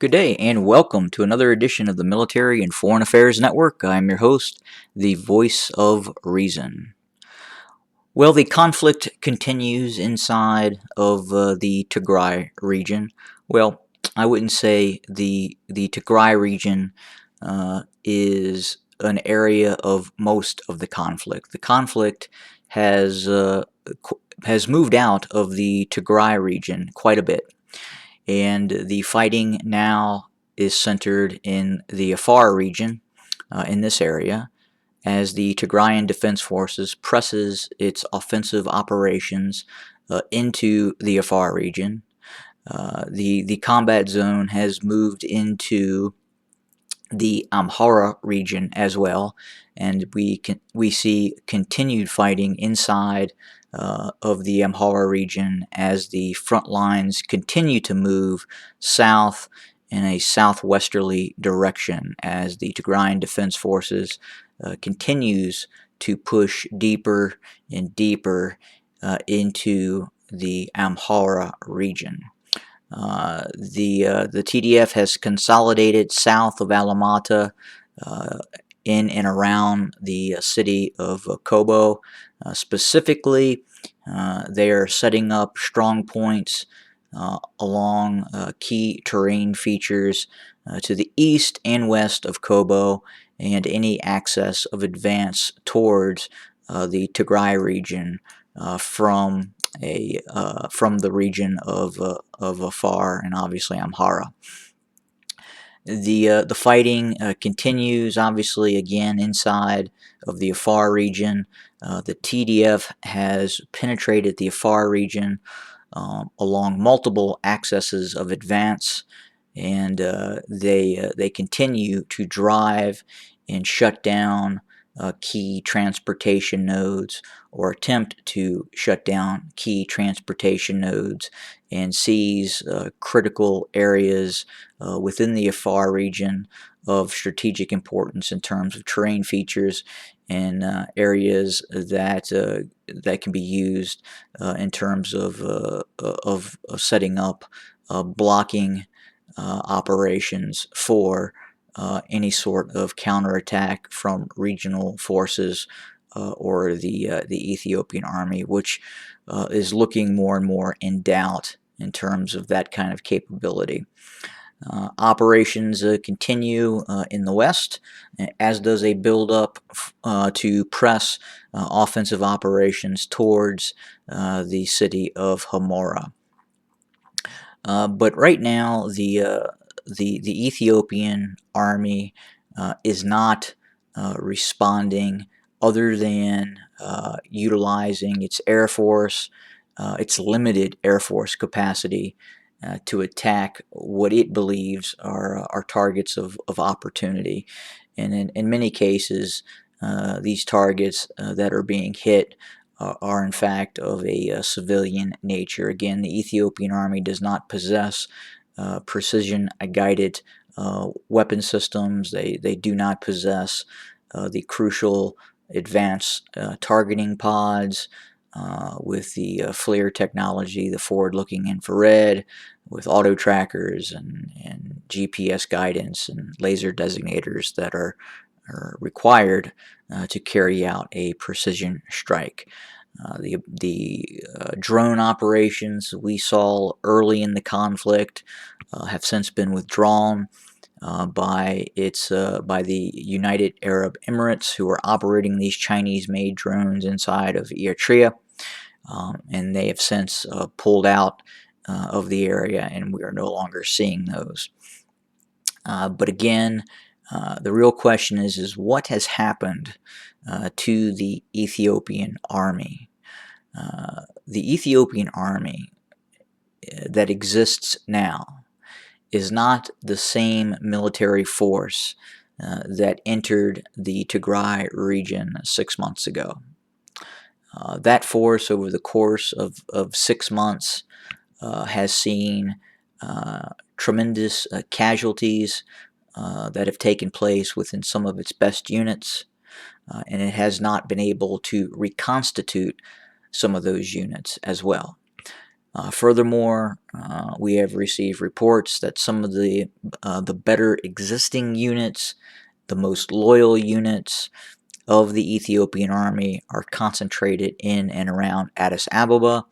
Good day and welcome to another edition of the Military and Foreign Affairs Network. I'm your host, the voice of reason. Well, the conflict continues inside of the Tigray region. Well, I wouldn't say the Tigray region is an area of most of the conflict. The conflict has has moved out of the Tigray region quite a bit, and the fighting now is centered in the Afar region in this area as the Tigrayan Defense Forces presses its offensive operations into the Afar region. The combat zone has moved into the Amhara region as well, and we see continued fighting inside of the Amhara region as the front lines continue to move south in a southwesterly direction as the Tigrayan Defense Forces continues to push deeper and deeper into the Amhara region. The TDF has consolidated south of Alamata in and around the city of Kobo. Specifically, they are setting up strong points along key terrain features to the east and west of Kobo, and any access of advance towards the Tigray region from the region of Afar and obviously Amhara. The fighting continues obviously again inside of the Afar region. The TDF has penetrated the Afar region along multiple accesses of advance, and they continue to drive and shut down key transportation nodes, or attempt to shut down key transportation nodes and seize critical areas within the Afar region of strategic importance in terms of terrain features and areas that can be used in terms of setting up blocking operations for any sort of counterattack from regional forces or the Ethiopian army, which is looking more and more in doubt in terms of that kind of capability. Operations continue in the west, as does a build-up to press offensive operations towards the city of Hamora. But right now, the Ethiopian army is not responding other than utilizing its air force, its limited air force capacity to attack what it believes are targets of opportunity. And in many cases, these targets that are being hit are in fact of a civilian nature. Again, the Ethiopian army does not possess precision-guided weapon systems. They do not possess the crucial advanced targeting pods with the FLIR technology, the forward-looking infrared, with auto trackers and GPS guidance and laser designators that are required to carry out a precision strike. The drone operations we saw early in the conflict have since been withdrawn by the United Arab Emirates, who are operating these Chinese-made drones inside of Eritrea, and they have since pulled out of the area, and we are no longer seeing those. But again, the real question is what has happened to the Ethiopian army? The Ethiopian army that exists now is not the same military force that entered the Tigray region 6 months ago. That force, over the course of 6 months, has seen tremendous casualties that have taken place within some of its best units, and it has not been able to reconstitute some of those units as well. Furthermore, we have received reports that some of the better existing units, the most loyal units of the Ethiopian army, are concentrated in and around Addis Ababa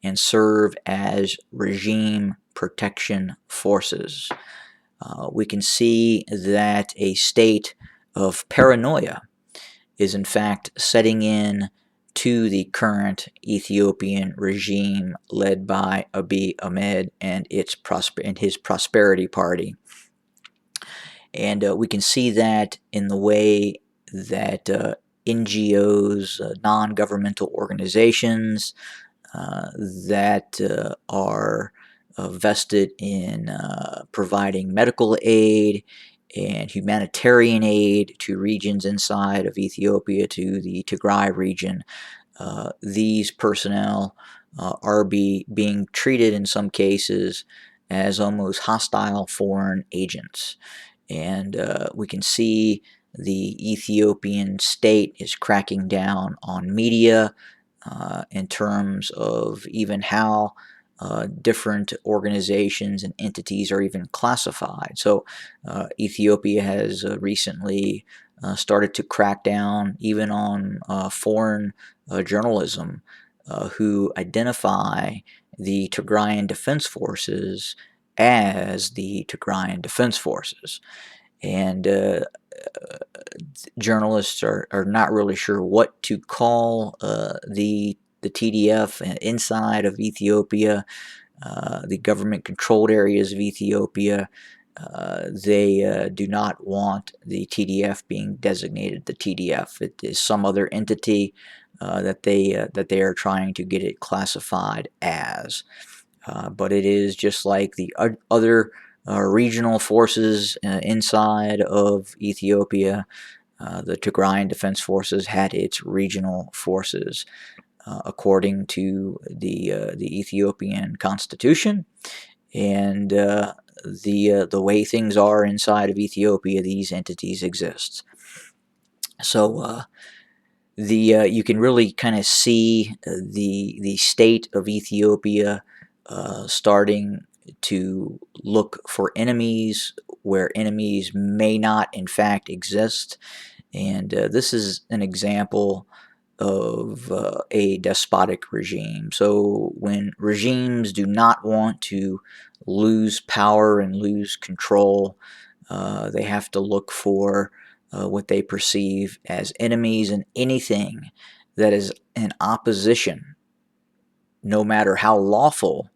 and serve as regime protection forces. We can see that a state of paranoia is in fact setting in to the current Ethiopian regime led by Abiy Ahmed and his Prosperity Party. And we can see that in the way that NGOs, non-governmental organizations that are vested in providing medical aid and humanitarian aid to regions inside of Ethiopia, to the Tigray region. These personnel are being treated in some cases as almost hostile foreign agents. And we can see the Ethiopian state is cracking down on media in terms of even how different organizations and entities are even classified. So Ethiopia has recently started to crack down even on foreign journalism who identify the Tigrayan Defense Forces as the Tigrayan Defense Forces. And journalists are not really sure what to call the TDF inside of Ethiopia, the government-controlled areas of Ethiopia. They do not want the TDF being designated the TDF. It is some other entity that they are trying to get it classified as. But it is just like the other regional forces inside of Ethiopia. The Tigrayan Defense Forces had its regional forces according to the Ethiopian Constitution, and the way things are inside of Ethiopia, these entities exist. So you can really kind of see the state of Ethiopia starting to look for enemies where enemies may not in fact exist. And this is an example of a despotic regime. So when regimes do not want to lose power and lose control, they have to look for what they perceive as enemies, and anything that is in opposition, no matter how lawful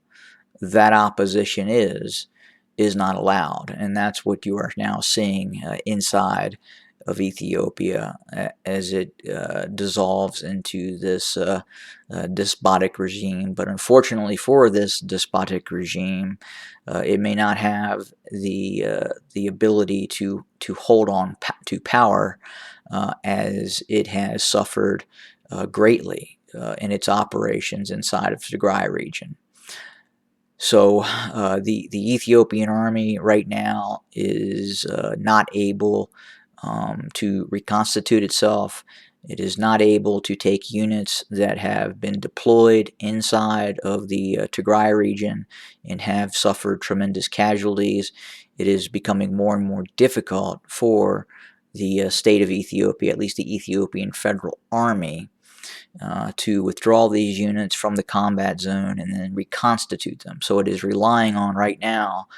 that opposition is not allowed. And that's what you are now seeing inside of Ethiopia as it dissolves into this despotic regime. But unfortunately for this despotic regime, it may not have the ability to hold on to power as it has suffered greatly in its operations inside of the Tigray region. So the Ethiopian army right now is not able to reconstitute itself. It is not able to take units that have been deployed inside of the Tigray region and have suffered tremendous casualties. It is becoming more and more difficult for the state of Ethiopia, at least the Ethiopian Federal Army, to withdraw these units from the combat zone and then reconstitute them. So it is relying on right now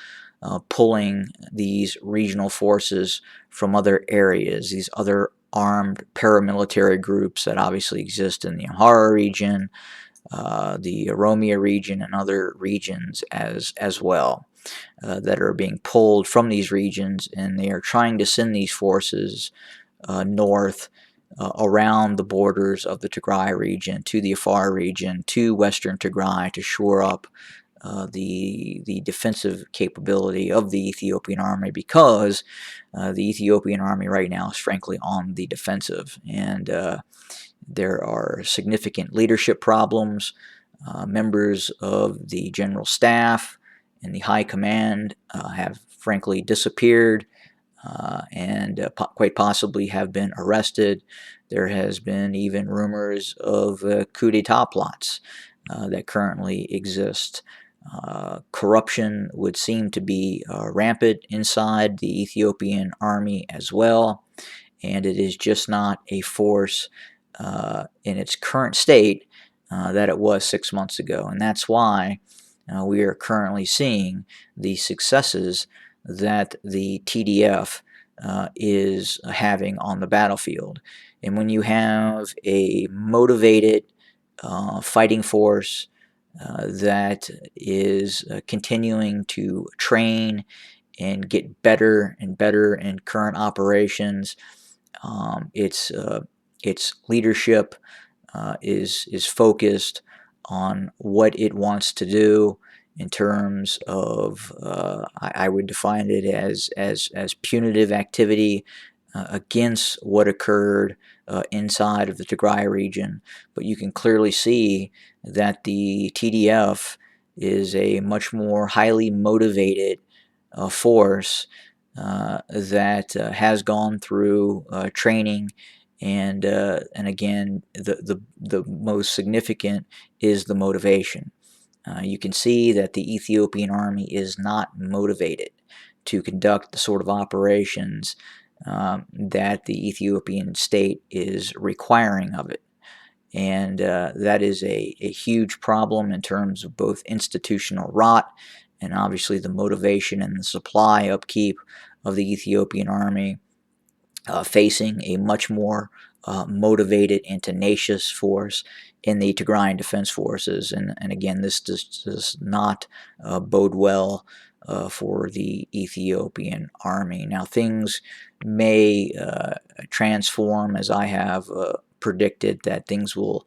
pulling these regional forces from other areas, these other armed paramilitary groups that obviously exist in the Amhara region, the Oromia region, and other regions as well, that are being pulled from these regions, and they are trying to send these forces north around the borders of the Tigray region to the Afar region to western Tigray to shore up the defensive capability of the Ethiopian army, because the Ethiopian army right now is frankly on the defensive, and there are significant leadership problems. Members of the general staff and the high command have frankly disappeared and quite possibly have been arrested. There has been even rumors of coup d'etat plots that currently exist. Corruption would seem to be rampant inside the Ethiopian army as well, and it is just not a force in its current state that it was 6 months ago. And that's why we are currently seeing the successes that the TDF is having on the battlefield. And when you have a motivated fighting force that is continuing to train and get better and better in current operations, its leadership is focused on what it wants to do in terms of I would define it as punitive activity against what occurred inside of the Tigray region. But you can clearly see that the TDF is a much more highly motivated force that has gone through training, and again, the most significant is the motivation. You can see that the Ethiopian army is not motivated to conduct the sort of operations that the Ethiopian state is requiring of it. And that is a huge problem in terms of both institutional rot and obviously the motivation and the supply upkeep of the Ethiopian army, facing a much more motivated and tenacious force in the Tigrayan Defense Forces. And again, this does not bode well for the Ethiopian army. Now, things may transform, as I have predicted, that things will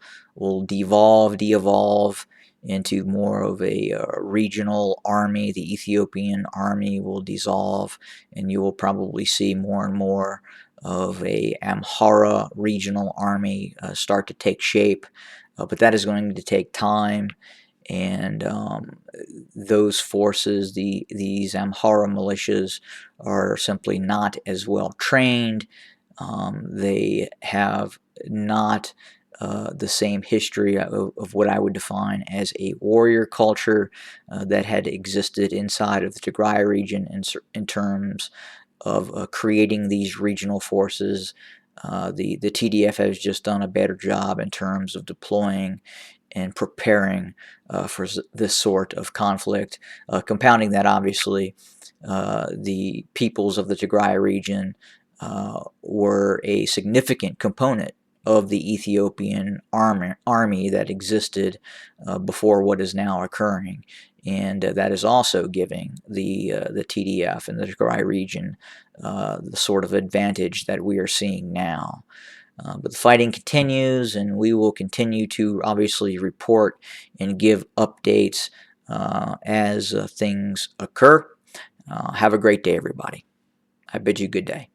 de-evolve into more of a regional army. The Ethiopian army will dissolve, and you will probably see more and more of a Amhara regional army start to take shape, but that is going to take time. And those forces, these Amhara militias, are simply not as well trained. They have not the same history of what I would define as a warrior culture that had existed inside of the Tigray region in terms of creating these regional forces. The TDF has just done a better job in terms of deploying and preparing for this sort of conflict. Compounding that, obviously, the peoples of the Tigray region were a significant component of the Ethiopian army that existed before what is now occurring. And that is also giving the TDF and the Tigray region the sort of advantage that we are seeing now. But the fighting continues, and we will continue to obviously report and give updates as things occur. Have a great day, everybody. I bid you good day.